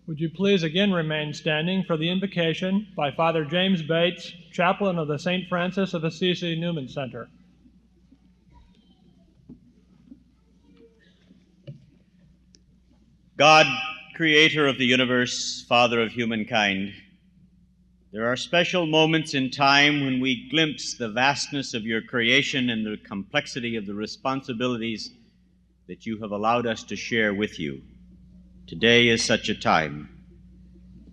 Would you please again remain standing for the invocation by Father James Bates, chaplain of the St. Francis of Assisi Newman Center. God, creator of the universe, father of humankind, there are special moments in time when we glimpse the vastness of your creation and the complexity of the responsibilities that you have allowed us to share with you. Today is such a time.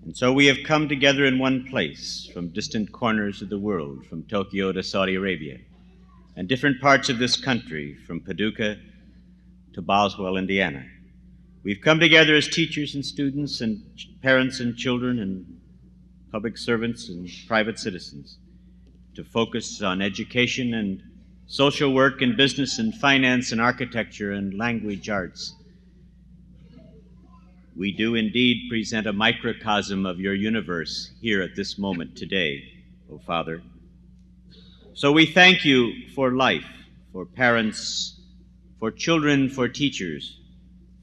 And so we have come together in one place from distant corners of the world, from Tokyo to Saudi Arabia, and different parts of this country, from Paducah to Boswell, Indiana. We've come together as teachers and students and parents and children and public servants and private citizens to focus on education and social work and business and finance and architecture and language arts. We do indeed present a microcosm of your universe here at this moment today, O Father. So we thank you for life, for parents, for children, for teachers,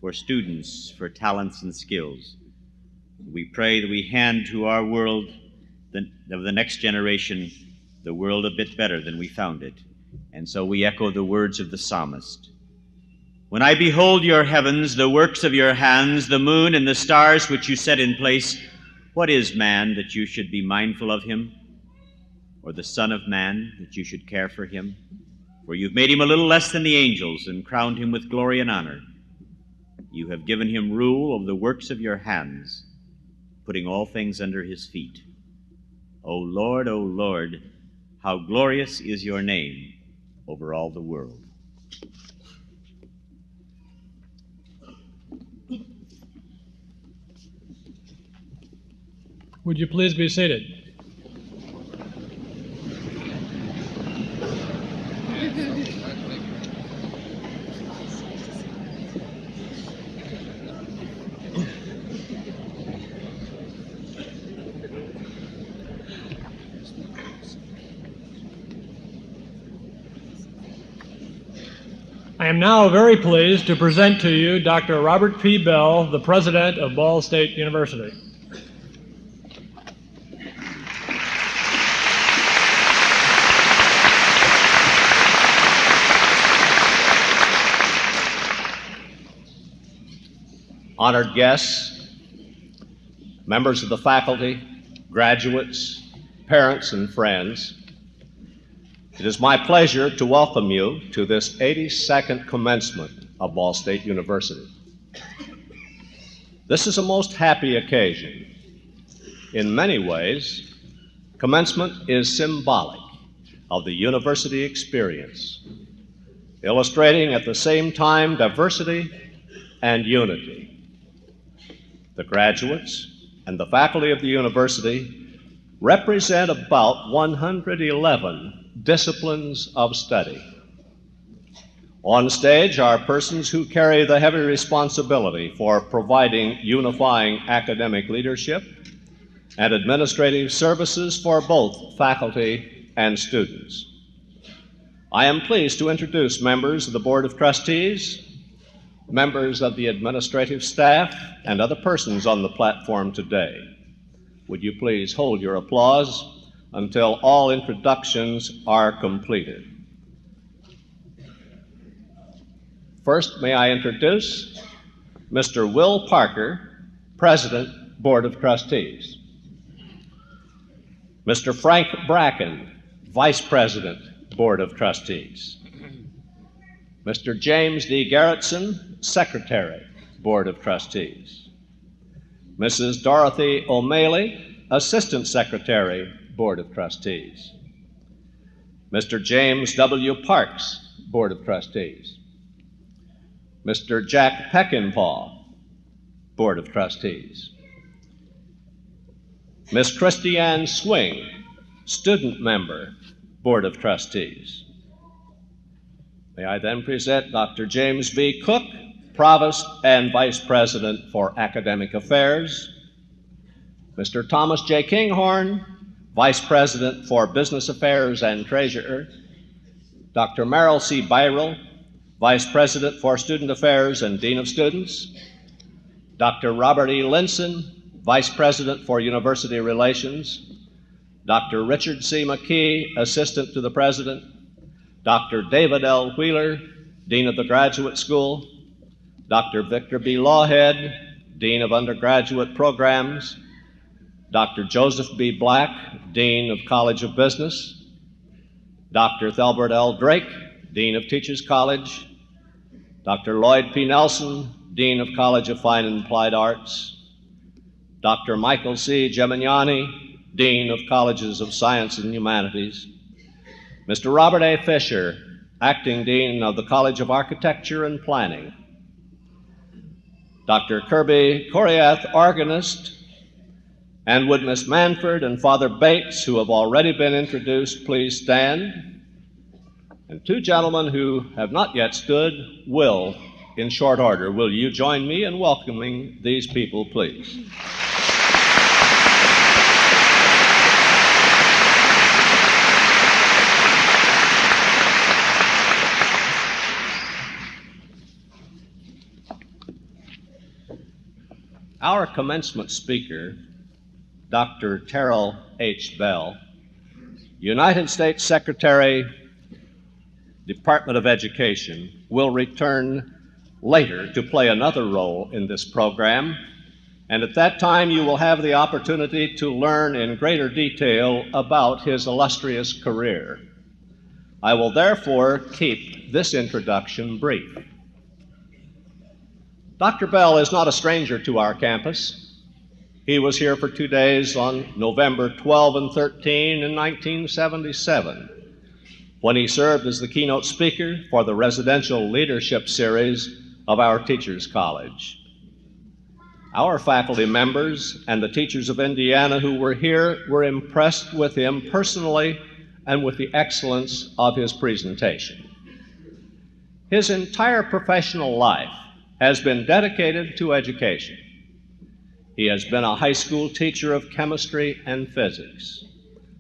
for students, for talents and skills. We pray that we hand to our world of the next generation the world a bit better than we found it. And so we echo the words of the psalmist. When I behold your heavens, the works of your hands, the moon and the stars which you set in place, what is man that you should be mindful of him? Or the son of man that you should care for him? For you've made him a little less than the angels and crowned him with glory and honor. You have given him rule of the works of your hands, putting all things under his feet. O Lord, how glorious is your name over all the world. Would you please be seated? I am now very pleased to present to you Dr. Robert P. Bell, the president of Ball State University. Honored guests, members of the faculty, graduates, parents, and friends, it is my pleasure to welcome you to this 82nd commencement of Ball State University. This is a most happy occasion. In many ways, commencement is symbolic of the university experience, illustrating at the same time diversity and unity. The graduates and the faculty of the university represent about 111 disciplines of study. On stage are persons who carry the heavy responsibility for providing unifying academic leadership and administrative services for both faculty and students. I am pleased to introduce members of the Board of Trustees, members of the administrative staff, and other persons on the platform today. Would you please hold your applause until all introductions are completed. First, may I introduce Mr. Will Parker, President, Board of Trustees. Mr. Frank Bracken, Vice President, Board of Trustees. Mr. James D. Garrettson, Secretary, Board of Trustees. Mrs. Dorothy O'Malley, Assistant Secretary, Board of Trustees. Mr. James W. Parks, Board of Trustees. Mr. Jack Peckinpah, Board of Trustees. Ms. Christiane Swing, Student Member, Board of Trustees. May I then present Dr. James V. Cook, Provost and Vice President for Academic Affairs. Mr. Thomas J. Kinghorn, Vice President for Business Affairs and Treasurer. Dr. Merrill C. Byrell, Vice President for Student Affairs and Dean of Students. Dr. Robert E. Linson, Vice President for University Relations, Dr. Richard C. McKee, Assistant to the President, Dr. David L. Wheeler, Dean of the Graduate School, Dr. Victor B. Lawhead, Dean of Undergraduate Programs, Dr. Joseph B. Black, Dean of College of Business, Dr. Thelbert L. Drake, Dean of Teachers College, Dr. Lloyd P. Nelson, Dean of College of Fine and Applied Arts, Dr. Michael C. Gemignani, Dean of Colleges of Science and Humanities, Mr. Robert A. Fisher, Acting Dean of the College of Architecture and Planning, Dr. Kirby Coriath, organist, and would Miss Manford and Father Bates, who have already been introduced, please stand? And two gentlemen who have not yet stood will, in short order. Will you join me in welcoming these people, please? Our commencement speaker, Dr. Terrell H. Bell, United States Secretary, Department of Education, will return later to play another role in this program, and at that time you will have the opportunity to learn in greater detail about his illustrious career. I will therefore keep this introduction brief. Dr. Bell is not a stranger to our campus. He was here for 2 days on November 12 and 13 in 1977, when he served as the keynote speaker for the residential leadership series of our Teachers College. Our faculty members and the teachers of Indiana who were here were impressed with him personally and with the excellence of his presentation. His entire professional life has been dedicated to education. He has been a high school teacher of chemistry and physics,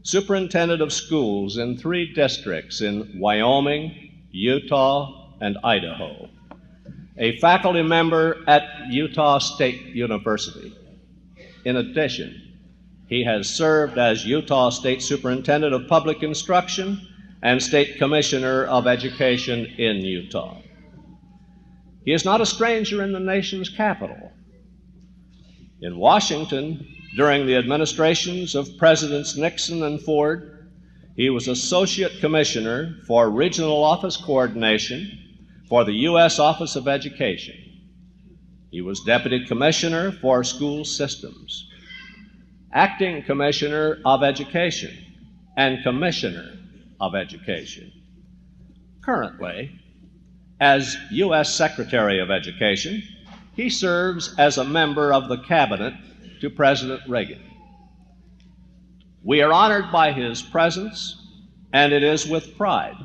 superintendent of schools in 3 districts in Wyoming, Utah, and Idaho, a faculty member at Utah State University. In addition, he has served as Utah State Superintendent of Public Instruction and State Commissioner of Education in Utah. He is not a stranger in the nation's capital. In Washington, during the administrations of Presidents Nixon and Ford, he was Associate Commissioner for Regional Office Coordination for the U.S. Office of Education. He was Deputy Commissioner for School Systems, Acting Commissioner of Education, and Commissioner of Education. Currently, as U.S. Secretary of Education, he serves as a member of the Cabinet to President Reagan. We are honored by his presence, and it is with pride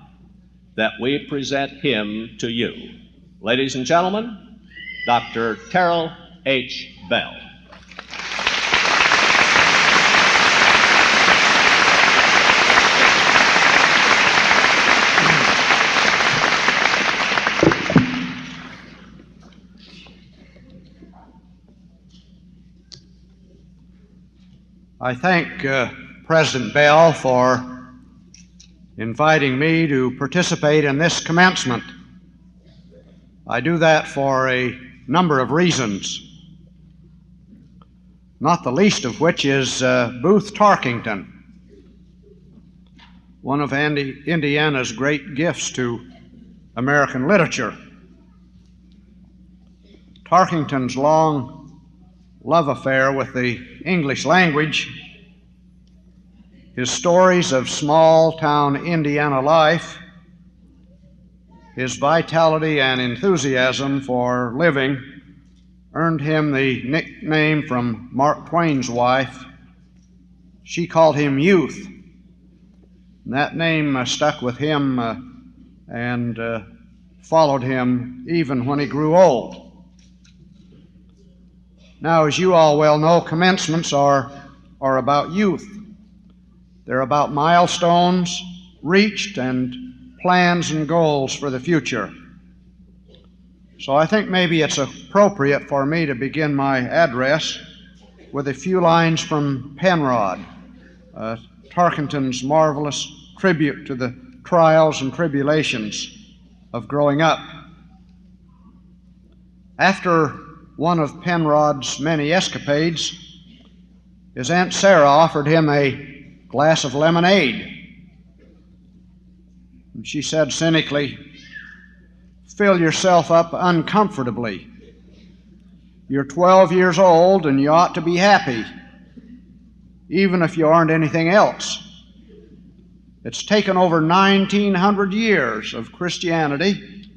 that we present him to you. Ladies and gentlemen, Dr. Terrell H. Bell. I thank President Bell for inviting me to participate in this commencement. I do that for a number of reasons, not the least of which is Booth Tarkington, one of Indiana's great gifts to American literature. Tarkington's long love affair with the English language, his stories of small-town Indiana life, his vitality and enthusiasm for living earned him the nickname from Mark Twain's wife. She called him Youth. And that name stuck with him and followed him even when he grew old. Now, as you all well know, commencements are about youth. They're about milestones reached and plans and goals for the future. So I think maybe it's appropriate for me to begin my address with a few lines from Penrod, Tarkington's marvelous tribute to the trials and tribulations of growing up. After one of Penrod's many escapades, his Aunt Sarah offered him a glass of lemonade. And she said cynically, "Fill yourself up uncomfortably. You're 12 years old and you ought to be happy, even if you aren't anything else. It's taken over 1,900 years of Christianity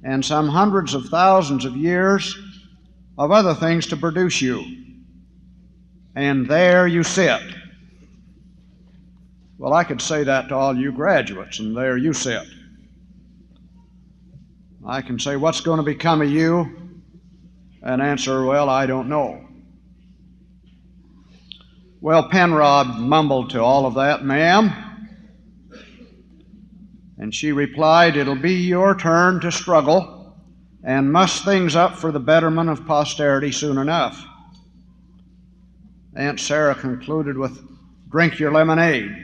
and some hundreds of thousands of years of other things to produce you. And there you sit." Well, I could say that to all you graduates, and there you sit. I can say, "What's going to become of you?" and answer, "Well, I don't know." Well, Penrod mumbled to all of that, "Ma'am," and she replied, "It'll be your turn to struggle and muss things up for the betterment of posterity soon enough." Aunt Sarah concluded with, "Drink your lemonade."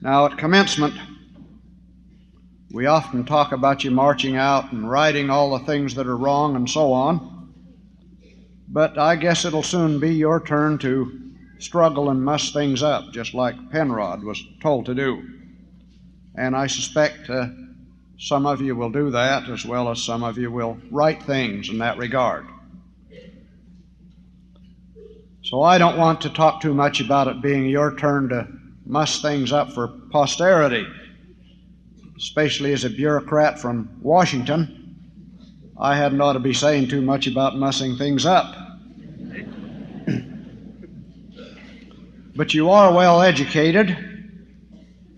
Now, at commencement, we often talk about you marching out and righting all the things that are wrong and so on, but I guess it'll soon be your turn to struggle and muss things up, just like Penrod was told to do. And I suspect some of you will do that, as well as some of you will right things in that regard. So I don't want to talk too much about it being your turn to muss things up for posterity. Especially as a bureaucrat from Washington, I hadn't ought to be saying too much about mussing things up. But you are well educated.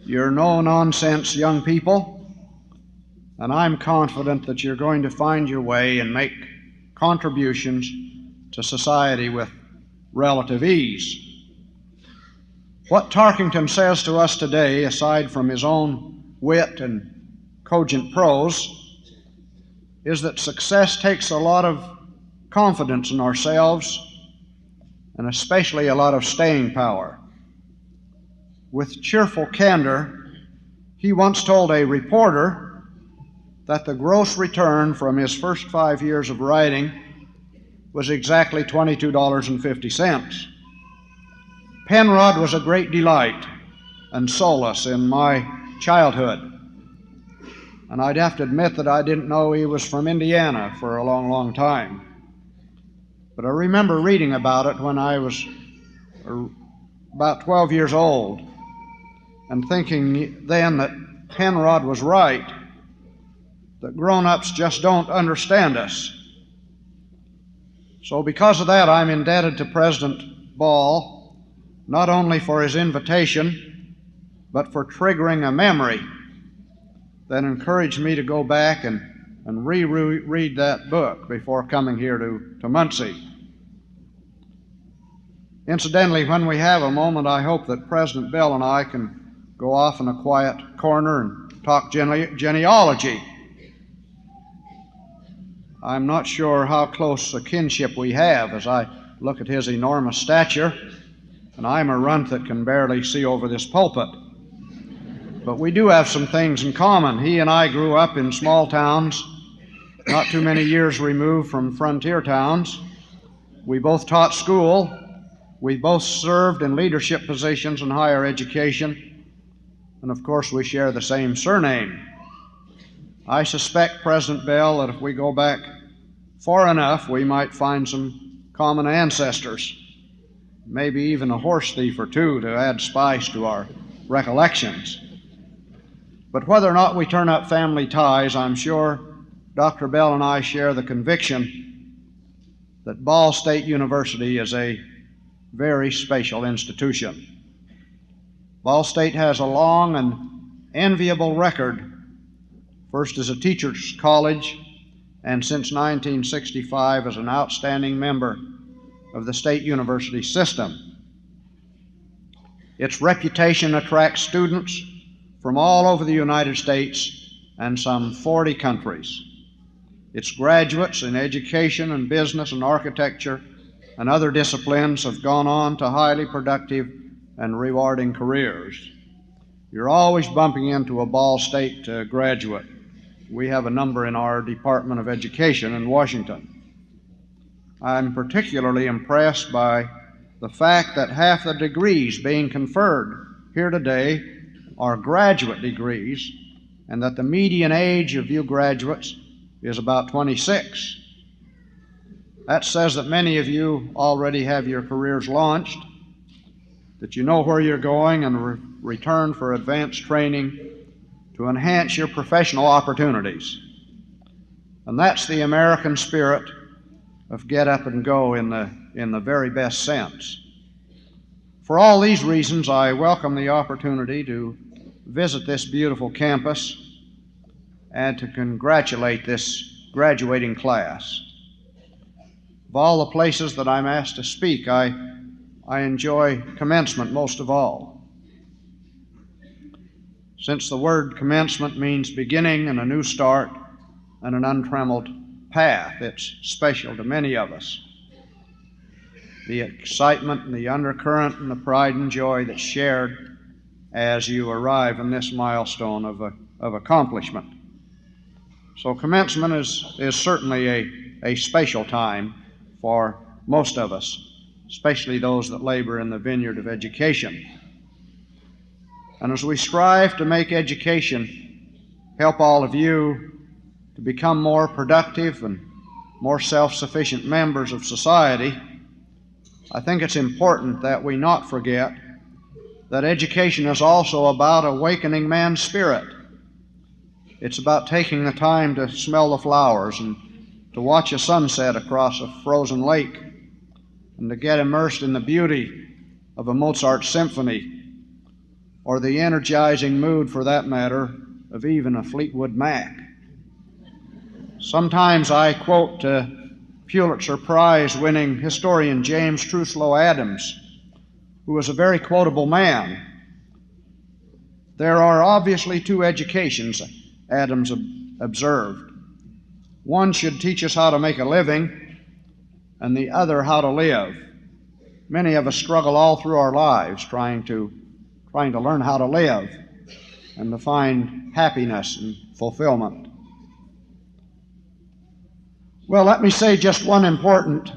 You're no-nonsense young people, and I'm confident that you're going to find your way and make contributions to society with relative ease. What Tarkington says to us today, aside from his own wit and cogent prose, is that success takes a lot of confidence in ourselves and especially a lot of staying power. With cheerful candor, he once told a reporter that the gross return from his first 5 years of writing was exactly $22.50. Penrod was a great delight and solace in my childhood, and I'd have to admit that I didn't know he was from Indiana for a long, long time. But I remember reading about it when I was about 12 years old and thinking then that Penrod was right, that grown-ups just don't understand us. So because of that, I'm indebted to President Ball not only for his invitation, but for triggering a memory that encouraged me to go back and reread that book before coming here to Muncie. Incidentally, when we have a moment, I hope that President Bell and I can go off in a quiet corner and talk genealogy. I'm not sure how close a kinship we have as I look at his enormous stature, and I'm a runt that can barely see over this pulpit. But we do have some things in common. He and I grew up in small towns, not too many years removed from frontier towns. We both taught school. We both served in leadership positions in higher education. And of course, we share the same surname. I suspect, President Bell, that if we go back far enough, we might find some common ancestors. Maybe even a horse thief or two to add spice to our recollections. But whether or not we turn up family ties, I'm sure Dr. Bell and I share the conviction that Ball State University is a very special institution. Ball State has a long and enviable record, first as a teacher's college and since 1965 as an outstanding member of the state university system. Its reputation attracts students from all over the United States and some 40 countries. Its graduates in education and business and architecture and other disciplines have gone on to highly productive and rewarding careers. You're always bumping into a Ball State graduate. We have a number in our Department of Education in Washington. I'm particularly impressed by the fact that half the degrees being conferred here today are graduate degrees, and that the median age of you graduates is about 26. That says that many of you already have your careers launched, that you know where you're going and return for advanced training to enhance your professional opportunities. And that's the American spirit of get up and go in the very best sense. For all these reasons, I welcome the opportunity to visit this beautiful campus and to congratulate this graduating class. Of all the places that I'm asked to speak, I enjoy commencement most of all. Since the word commencement means beginning and a new start and an untrammeled path, it's special to many of us. The excitement and the undercurrent and the pride and joy that's shared as you arrive in this milestone of accomplishment. So commencement is certainly a special time for most of us, especially those that labor in the vineyard of education. And as we strive to make education help all of you to become more productive and more self-sufficient members of society, I think it's important that we not forget that education is also about awakening man's spirit. It's about taking the time to smell the flowers and to watch a sunset across a frozen lake and to get immersed in the beauty of a Mozart symphony or the energizing mood, for that matter, of even a Fleetwood Mac. Sometimes I quote Pulitzer Prize-winning historian James Truslow Adams, who was a very quotable man. There are obviously two educations, Adams observed. One should teach us how to make a living, and the other how to live. Many of us struggle all through our lives trying to learn how to live and to find happiness and fulfillment. Well, let me say just one important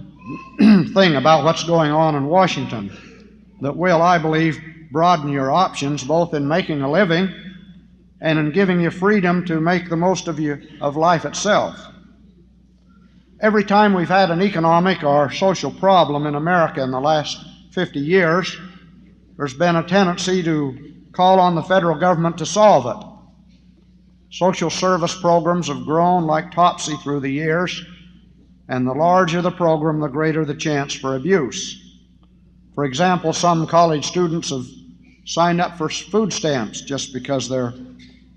thing about what's going on in Washington that will, I believe, broaden your options both in making a living and in giving you freedom to make the most of life itself. Every time we've had an economic or social problem in America in the last 50 years, there's been a tendency to call on the federal government to solve it. Social service programs have grown like topsy through the years, and the larger the program, the greater the chance for abuse. For example, some college students have signed up for food stamps just because they're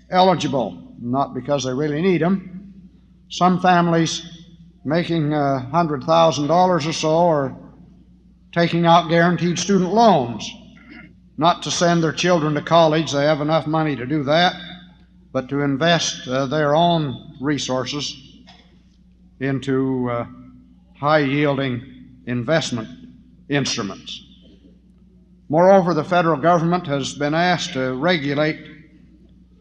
eligible, not because they really need them. Some families making $100,000 or so are taking out guaranteed student loans, not to send their children to college, they have enough money to do that, but to invest their own resources into high-yielding investment instruments. Moreover, the federal government has been asked to regulate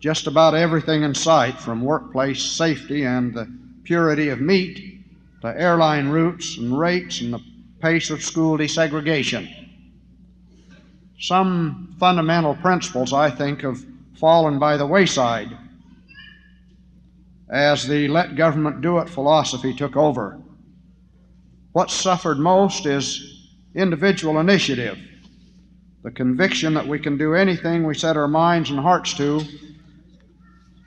just about everything in sight, from workplace safety and the purity of meat to airline routes and rates and the pace of school desegregation. Some fundamental principles, I think, have fallen by the wayside as the let government do it philosophy took over. What suffered most is individual initiative, the conviction that we can do anything we set our minds and hearts to,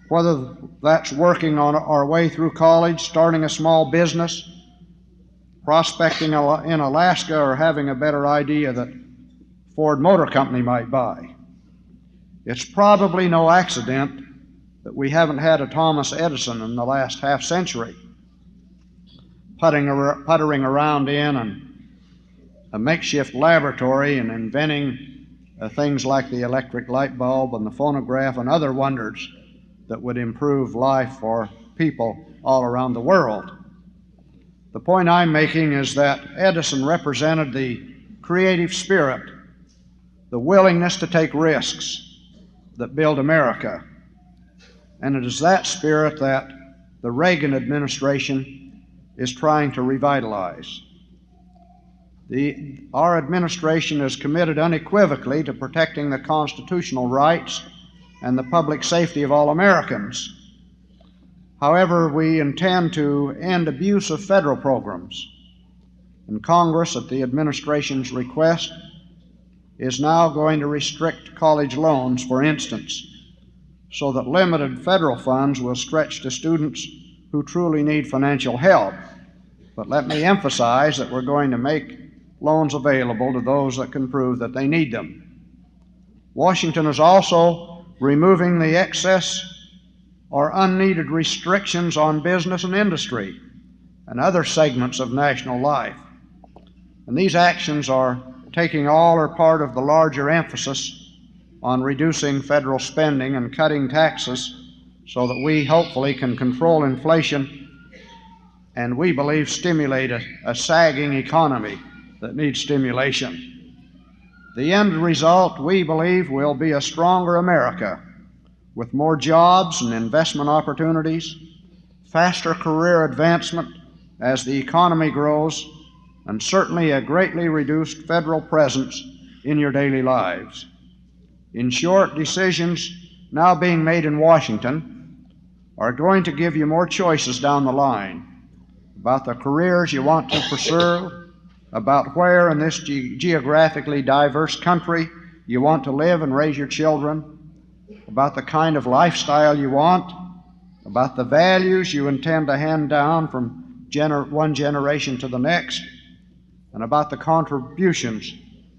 whether that's working on our way through college, starting a small business, prospecting in Alaska, or having a better idea that Ford Motor Company might buy. It's probably no accident that we haven't had a Thomas Edison in the last half century, puttering around in a makeshift laboratory and inventing things like the electric light bulb and the phonograph and other wonders that would improve life for people all around the world. The point I'm making is that Edison represented the creative spirit, the willingness to take risks that build America. And it is that spirit that the Reagan administration is trying to revitalize. Our administration is committed unequivocally to protecting the constitutional rights and the public safety of all Americans. However, we intend to end abuse of federal programs. And Congress, at the administration's request, is now going to restrict college loans, for instance, so that limited federal funds will stretch to students who truly need financial help. But let me emphasize that we're going to make loans available to those that can prove that they need them. Washington is also removing the excess or unneeded restrictions on business and industry and other segments of national life. And these actions are taking all or part of the larger emphasis on reducing federal spending and cutting taxes so that we hopefully can control inflation and we believe stimulate a sagging economy that needs stimulation. The end result, we believe, will be a stronger America with more jobs and investment opportunities, faster career advancement as the economy grows, and certainly a greatly reduced federal presence in your daily lives. In short, decisions now being made in Washington are going to give you more choices down the line about the careers you want to pursue, about where in this geographically diverse country you want to live and raise your children, about the kind of lifestyle you want, about the values you intend to hand down from one generation to the next, and about the contributions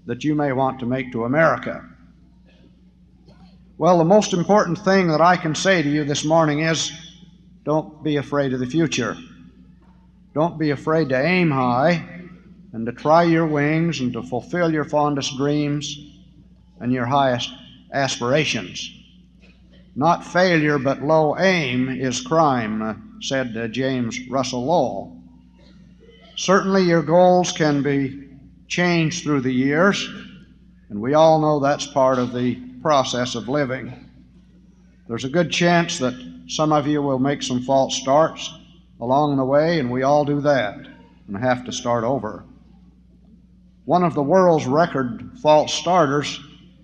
that you may want to make to America. Well, the most important thing that I can say to you this morning is don't be afraid of the future. Don't be afraid to aim high and to try your wings and to fulfill your fondest dreams and your highest aspirations. Not failure, but low aim is crime, said James Russell Lowell. Certainly your goals can be changed through the years, and we all know that's part of the process of living. There's a good chance that some of you will make some false starts along the way, and we all do that and have to start over. One of the world's record false starters,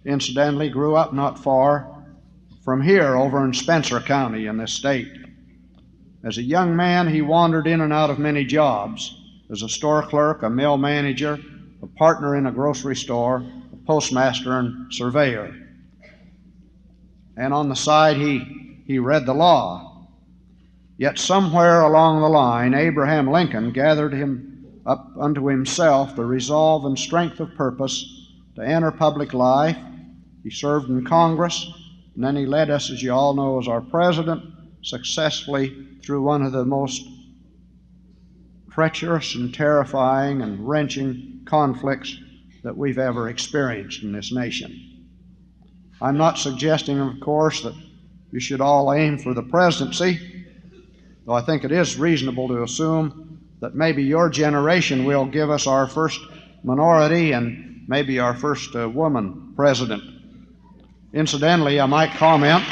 incidentally, grew up not far from here over in Spencer County in this state. As a young man, he wandered in and out of many jobs, as a store clerk, a mill manager, a partner in a grocery store, a postmaster, and surveyor. And on the side, he read the law. Yet somewhere along the line, Abraham Lincoln gathered him up unto himself the resolve and strength of purpose to enter public life. He served in Congress, and then he led us, as you all know, as our president, successfully through one of the most treacherous and terrifying and wrenching conflicts that we've ever experienced in this nation. I'm not suggesting, of course, that you should all aim for the presidency, though I think it is reasonable to assume that maybe your generation will give us our first minority and maybe our first woman president. Incidentally, I might comment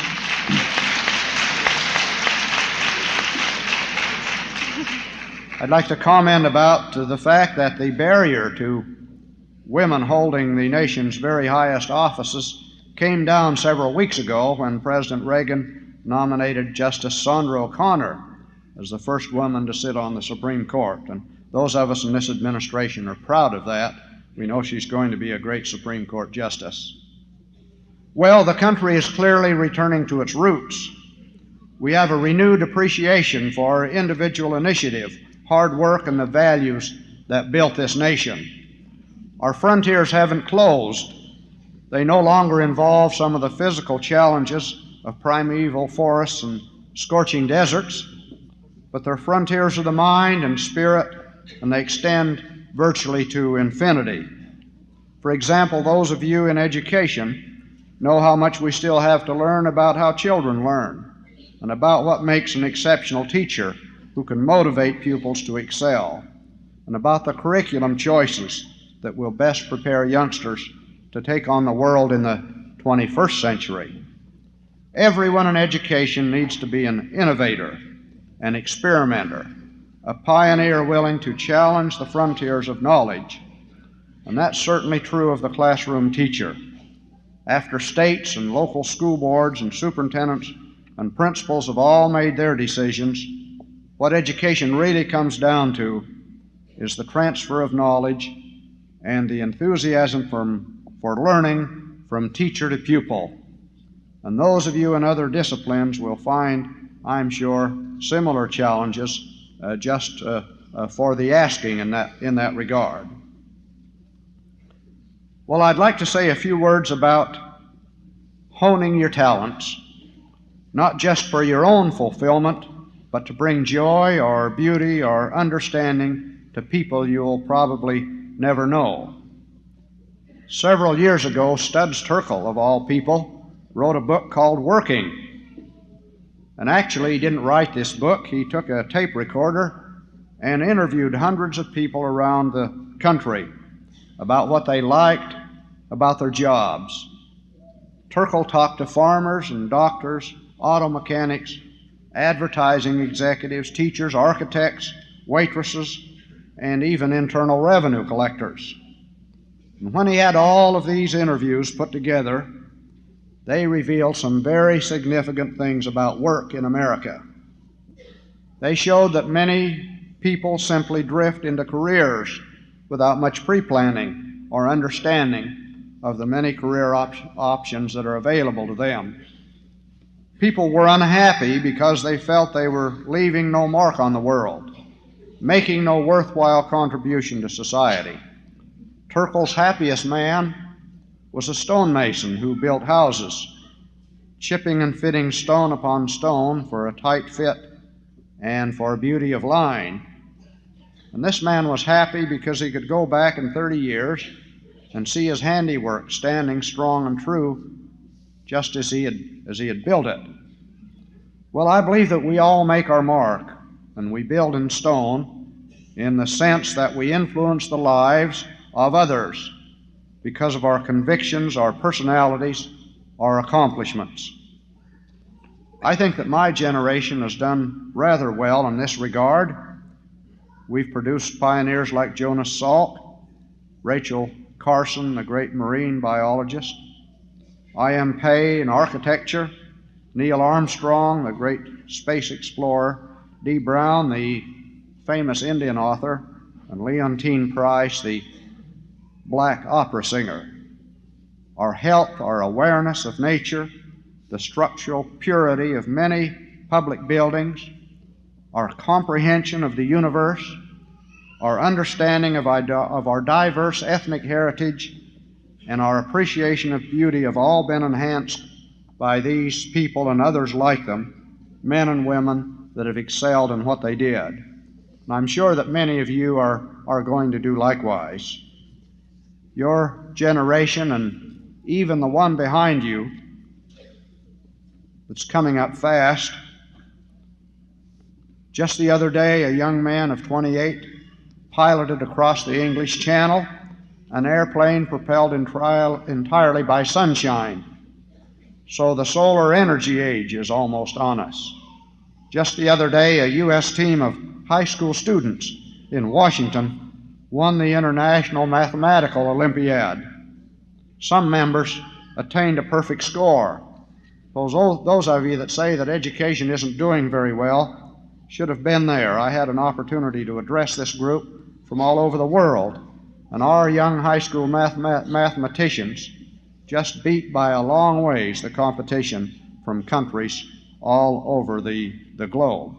I'd like to comment about the fact that the barrier to women holding the nation's very highest offices came down several weeks ago when President Reagan nominated Justice Sandra O'Connor as the first woman to sit on the Supreme Court. And those of us in this administration are proud of that. We know she's going to be a great Supreme Court justice. Well, the country is clearly returning to its roots. We have a renewed appreciation for individual initiative, hard work, and the values that built this nation. Our frontiers haven't closed. They no longer involve some of the physical challenges of primeval forests and scorching deserts, but they're frontiers of the mind and spirit, and they extend virtually to infinity. For example, those of you in education know how much we still have to learn about how children learn and about what makes an exceptional teacher who can motivate pupils to excel, and about the curriculum choices that will best prepare youngsters to take on the world in the 21st century. Everyone in education needs to be an innovator, an experimenter, a pioneer willing to challenge the frontiers of knowledge. And that's certainly true of the classroom teacher. After states and local school boards and superintendents and principals have all made their decisions, what education really comes down to is the transfer of knowledge and the enthusiasm for learning from teacher to pupil. And those of you in other disciplines will find, I'm sure, similar challenges just for the asking in that regard. Well, I'd like to say a few words about honing your talents, not just for your own fulfillment, but to bring joy or beauty or understanding to people you'll probably never know. Several years ago, Studs Terkel, of all people, wrote a book called Working. And actually, he didn't write this book. He took a tape recorder and interviewed hundreds of people around the country about what they liked about their jobs. Terkel talked to farmers and doctors, auto mechanics, advertising executives, teachers, architects, waitresses, and even internal revenue collectors. And when he had all of these interviews put together, they revealed some very significant things about work in America. They showed that many people simply drift into careers without much pre-planning or understanding of the many career options that are available to them. People were unhappy because they felt they were leaving no mark on the world, making no worthwhile contribution to society. Terkel's happiest man was a stonemason who built houses, chipping and fitting stone upon stone for a tight fit and for beauty of line. And this man was happy because he could go back in 30 years and see his handiwork standing strong and true just as he had built it. Well, I believe that we all make our mark, and we build in stone in the sense that we influence the lives of others because of our convictions, our personalities, our accomplishments. I think that my generation has done rather well in this regard. We've produced pioneers like Jonas Salk, Rachel Carson, the great marine biologist, I.M. Pei in architecture, Neil Armstrong, the great space explorer, Dee Brown, the famous Indian author, and Leontine Price, the black opera singer. Our health, our awareness of nature, the structural purity of many public buildings, our comprehension of the universe, our understanding of our diverse ethnic heritage, and our appreciation of beauty have all been enhanced by these people and others like them, men and women that have excelled in what they did. And I'm sure that many of you are going to do likewise. Your generation, and even the one behind you that's coming up fast. Just the other day, a young man of 28 piloted across the English Channel an airplane propelled entirely by sunshine. So the solar energy age is almost on us. Just the other day, a U.S. team of high school students in Washington won the International Mathematical Olympiad. Some members attained a perfect score. Those of you that say that education isn't doing very well should have been there. I had an opportunity to address this group from all over the world, and our young high school mathematicians just beat by a long ways the competition from countries all over the globe.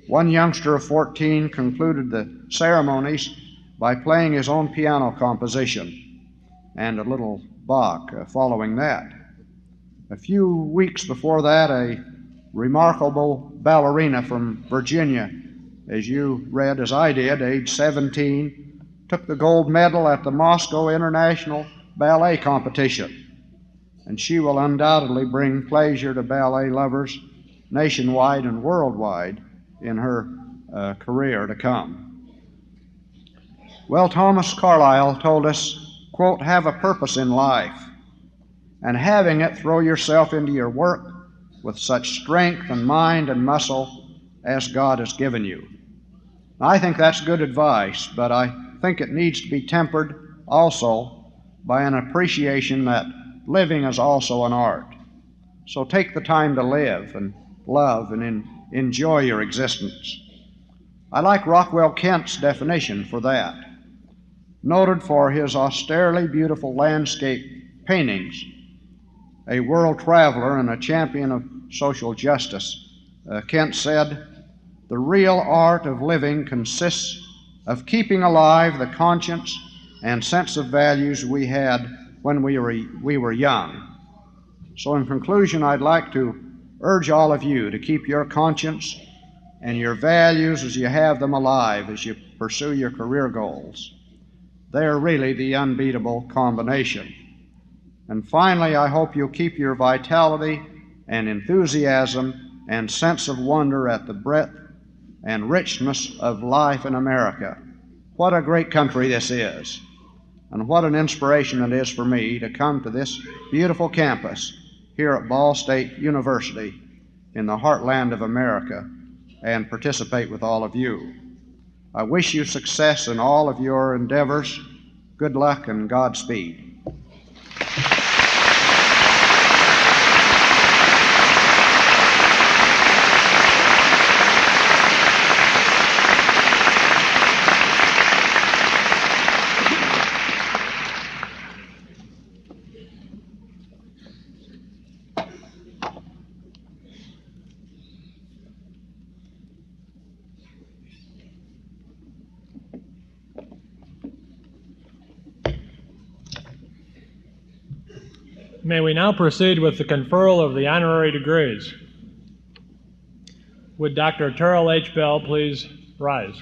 One youngster of 14 concluded the ceremonies by playing his own piano composition and a little Bach following that. A few weeks before that, a remarkable ballerina from Virginia, as you read as I did, age 17, took the gold medal at the Moscow International Ballet Competition. And she will undoubtedly bring pleasure to ballet lovers nationwide and worldwide in her career to come. Well, Thomas Carlyle told us, quote, "Have a purpose in life, and having it, throw yourself into your work with such strength and mind and muscle as God has given you." I think that's good advice, but I think it needs to be tempered also by an appreciation that living is also an art. So take the time to live and love and enjoy your existence. I like Rockwell Kent's definition for that. Noted for his austerely beautiful landscape paintings, a world traveler and a champion of social justice, Kent said, "The real art of living consists of keeping alive the conscience and sense of values we had when we were young." So in conclusion, I'd like to urge all of you to keep your conscience and your values as you have them alive as you pursue your career goals. They're really the unbeatable combination. And finally, I hope you'll keep your vitality and enthusiasm and sense of wonder at the breadth and richness of life in America. What a great country this is, and what an inspiration it is for me to come to this beautiful campus here at Ball State University in the heartland of America and participate with all of you. I wish you success in all of your endeavors. Good luck and Godspeed. May we now proceed with the conferral of the honorary degrees. Would Dr. Terrell H. Bell please rise?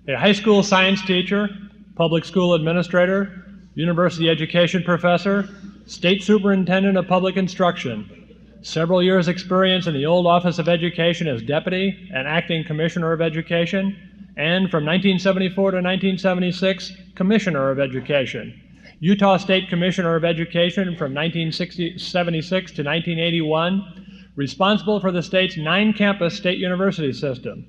A high school science teacher, public school administrator, university education professor, state superintendent of public instruction, several years' experience in the old Office of Education as deputy and acting commissioner of education, and from 1974 to 1976, commissioner of education. Utah State Commissioner of Education from 1976 to 1981, responsible for the state's 9-campus state university system.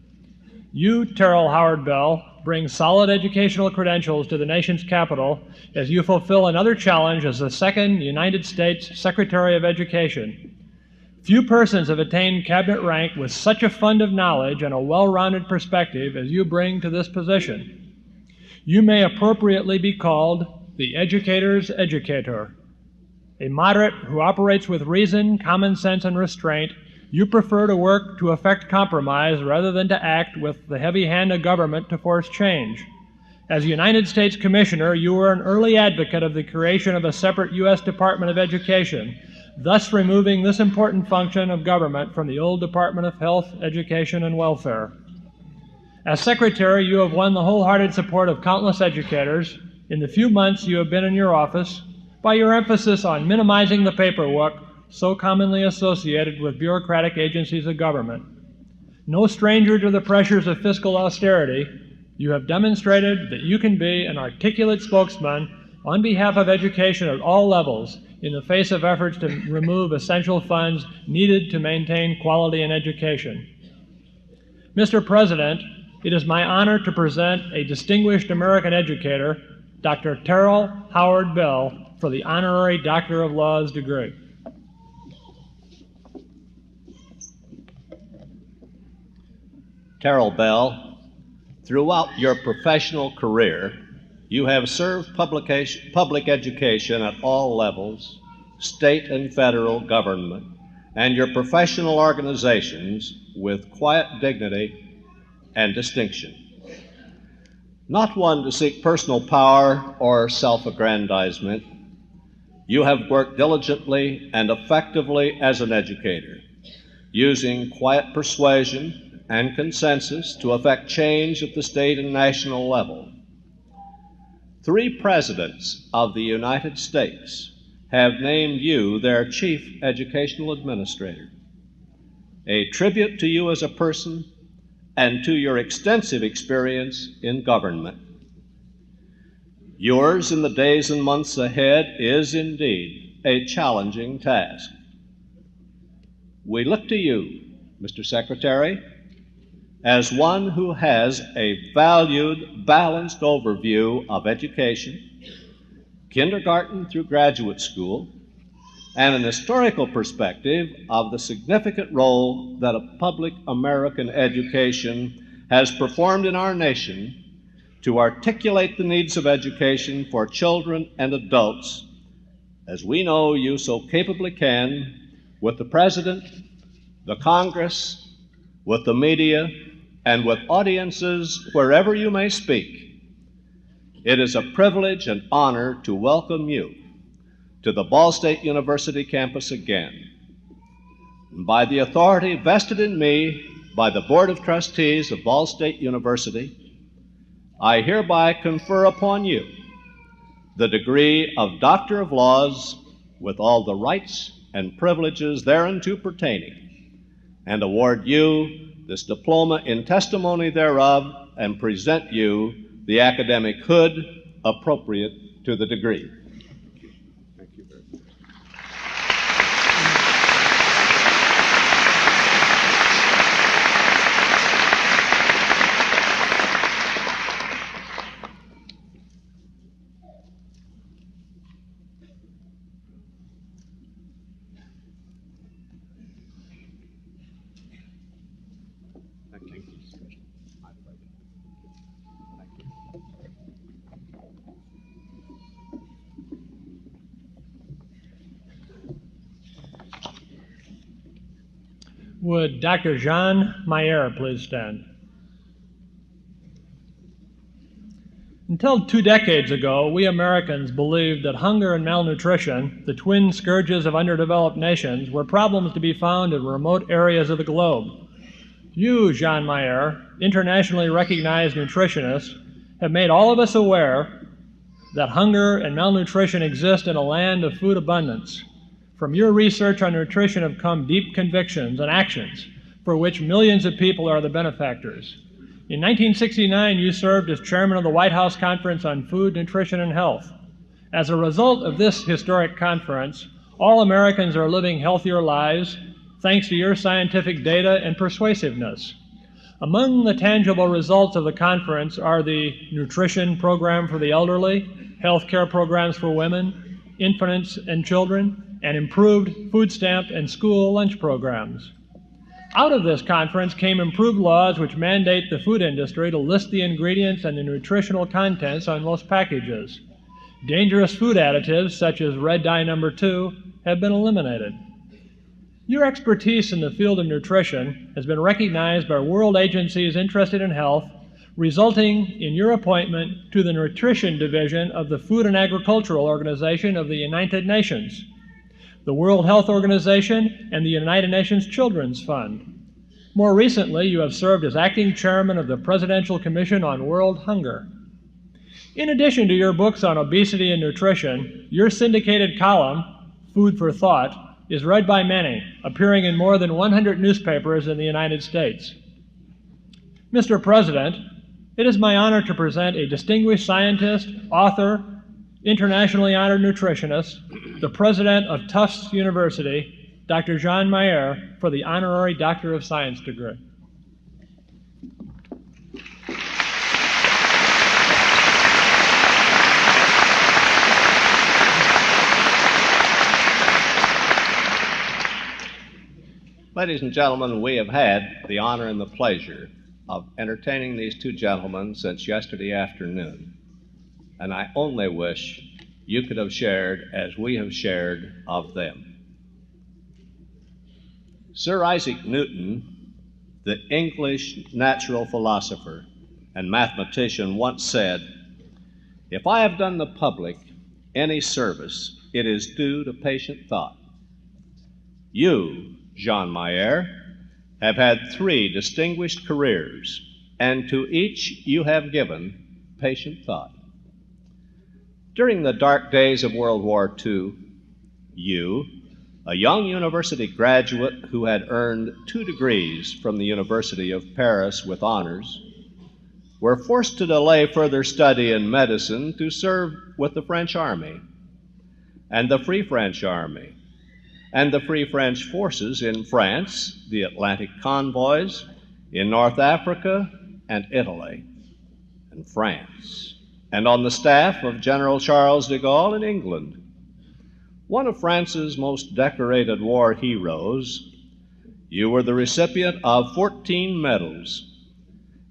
You, Terrell Howard Bell, bring solid educational credentials to the nation's capital as you fulfill another challenge as the second United States Secretary of Education. Few persons have attained cabinet rank with such a fund of knowledge and a well-rounded perspective as you bring to this position. You may appropriately be called the educator's educator. A moderate who operates with reason, common sense, and restraint, you prefer to work to effect compromise rather than to act with the heavy hand of government to force change. As United States Commissioner, you were an early advocate of the creation of a separate U.S. Department of Education, thus removing this important function of government from the old Department of Health, Education, and Welfare. As Secretary, you have won the wholehearted support of countless educators in the few months you have been in your office by your emphasis on minimizing the paperwork so commonly associated with bureaucratic agencies of government. No stranger to the pressures of fiscal austerity, you have demonstrated that you can be an articulate spokesman on behalf of education at all levels in the face of efforts to remove essential funds needed to maintain quality in education. Mr. President, it is my honor to present a distinguished American educator, Dr. Terrell Howard Bell, for the Honorary Doctor of Laws degree. Terrell Bell, throughout your professional career, you have served public education at all levels, state and federal government, and your professional organizations with quiet dignity and distinction. Not one to seek personal power or self-aggrandizement, you have worked diligently and effectively as an educator, using quiet persuasion and consensus to effect change at the state and national level. 3 presidents of the United States have named you their Chief Educational Administrator, a tribute to you as a person and to your extensive experience in government. Yours in the days and months ahead is indeed a challenging task. We look to you, Mr. Secretary, as one who has a valued, balanced overview of education, kindergarten through graduate school, and an historical perspective of the significant role that a public American education has performed in our nation to articulate the needs of education for children and adults, as we know you so capably can, with the President, the Congress, with the media, and with audiences wherever you may speak. It is a privilege and honor to welcome you to the Ball State University campus again. And by the authority vested in me by the Board of Trustees of Ball State University, I hereby confer upon you the degree of Doctor of Laws with all the rights and privileges thereunto pertaining, and award you this diploma in testimony thereof, and present you the academic hood appropriate to the degree. Thank you very much. Would Dr. Jean Mayer please stand? Until 2 decades ago, we Americans believed that hunger and malnutrition, the twin scourges of underdeveloped nations, were problems to be found in remote areas of the globe. You, Jean Mayer, internationally recognized nutritionist, have made all of us aware that hunger and malnutrition exist in a land of food abundance. From your research on nutrition have come deep convictions and actions for which millions of people are the benefactors. In 1969, you served as chairman of the White House Conference on Food, Nutrition, and Health. As a result of this historic conference, all Americans are living healthier lives thanks to your scientific data and persuasiveness. Among the tangible results of the conference are the nutrition program for the elderly, health care programs for women, infants and children, and improved food stamp and school lunch programs. Out of this conference came improved laws which mandate the food industry to list the ingredients and the nutritional contents on most packages. Dangerous food additives, such as red dye number 2, have been eliminated. Your expertise in the field of nutrition has been recognized by world agencies interested in health, resulting in your appointment to the Nutrition Division of the Food and Agricultural Organization of the United Nations, the World Health Organization, and the United Nations Children's Fund. More recently, you have served as acting chairman of the Presidential Commission on World Hunger. In addition to your books on obesity and nutrition, your syndicated column, Food for Thought, is read by many, appearing in more than 100 newspapers in the United States. Mr. President, it is my honor to present a distinguished scientist, author, internationally honored nutritionist, the president of Tufts University, Dr. Jean Mayer, for the honorary Doctor of Science degree. Ladies and gentlemen, we have had the honor and the pleasure of entertaining these two gentlemen since yesterday afternoon, and I only wish you could have shared as we have shared of them. Sir Isaac Newton, the English natural philosopher and mathematician, once said, "If I have done the public any service, it is due to patient thought." You, Jean Mayer, have had 3 distinguished careers, and to each you have given patient thought. During the dark days of World War II, you, a young university graduate who had earned 2 degrees from the University of Paris with honors, were forced to delay further study in medicine to serve with the French Army and the Free French Army and the Free French forces in France, the Atlantic convoys, in North Africa and Italy and France, and on the staff of General Charles de Gaulle in England. One of France's most decorated war heroes, you were the recipient of 14 medals,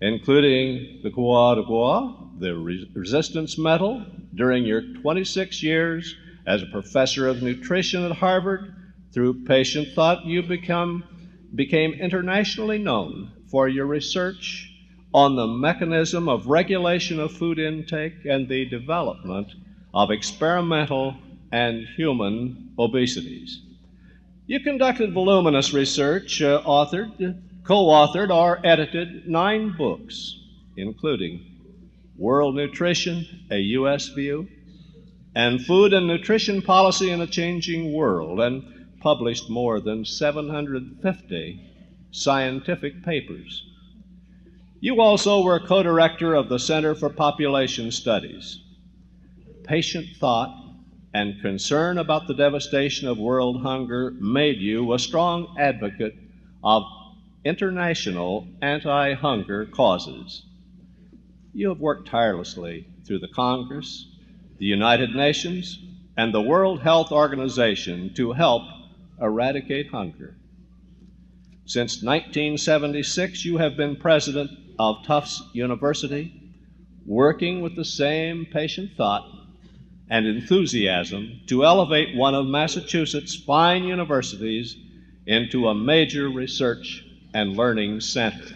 including the Croix de Bois, the Resistance Medal, during your 26 years as a professor of nutrition at Harvard. Through patient thought, you became internationally known for your research on the mechanism of regulation of food intake and the development of experimental and human obesities. You conducted voluminous research, co-authored or edited 9 books, including World Nutrition, a U.S. View, and Food and Nutrition Policy in a Changing World, and published more than 750 scientific papers. You also were co-director of the Center for Population Studies. Patient thought and concern about the devastation of world hunger made you a strong advocate of international anti-hunger causes. You have worked tirelessly through the Congress, the United Nations, and the World Health Organization to help eradicate hunger. Since 1976, you have been president of Tufts University, working with the same patient thought and enthusiasm to elevate one of Massachusetts' fine universities into a major research and learning center.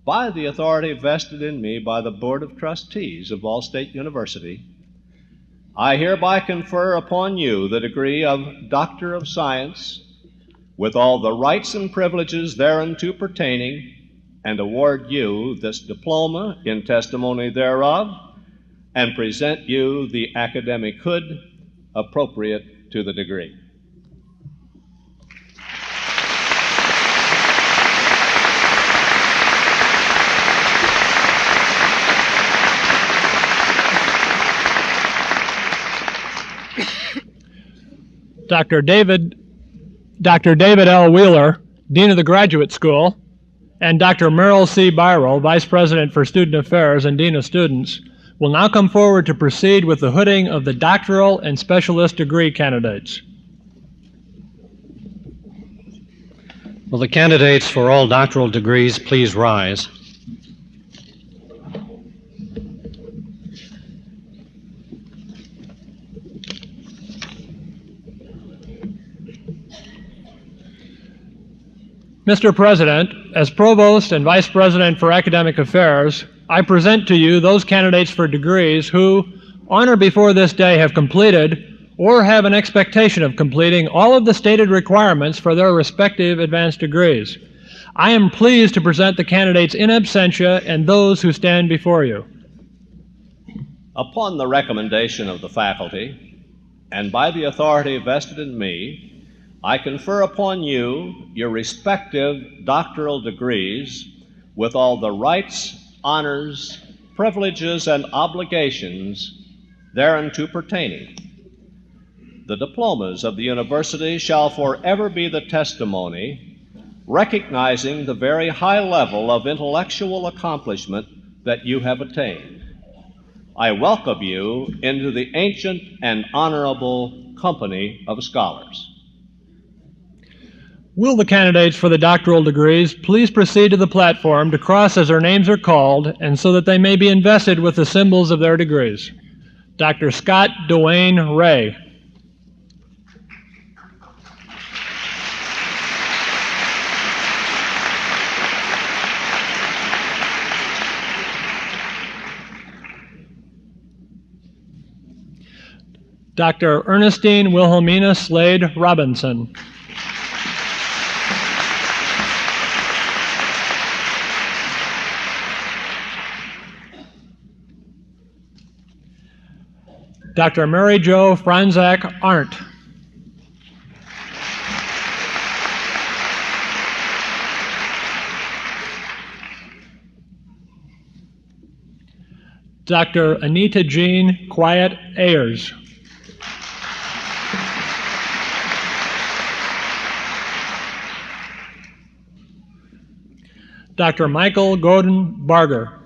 By the authority vested in me by the Board of Trustees of Ball State University, I hereby confer upon you the degree of Doctor of Science with all the rights and privileges thereunto pertaining, and award you this diploma in testimony thereof, and present you the academic hood appropriate to the degree. Dr. David L. Wheeler, Dean of the Graduate School, and Dr. Merrill C. Byro, Vice President for Student Affairs and Dean of Students, will now come forward to proceed with the hooding of the doctoral and specialist degree candidates. Will the candidates for all doctoral degrees please rise? Mr. President, as Provost and Vice President for Academic Affairs, I present to you those candidates for degrees who, on or before this day, have completed or have an expectation of completing all of the stated requirements for their respective advanced degrees. I am pleased to present the candidates in absentia and those who stand before you. Upon the recommendation of the faculty, and by the authority vested in me, I confer upon you your respective doctoral degrees with all the rights, honors, privileges, and obligations thereunto pertaining. The diplomas of the university shall forever be the testimony recognizing the very high level of intellectual accomplishment that you have attained. I welcome you into the ancient and honorable company of scholars. Will the candidates for the doctoral degrees please proceed to the platform to cross as their names are called and so that they may be invested with the symbols of their degrees. Dr. Scott Dwayne Ray. Dr. Ernestine Wilhelmina Slade Robinson. Dr. Mary Jo Franzak Arndt. Dr. Anita Jean Quiet Ayers. Dr. Michael Godin Barger.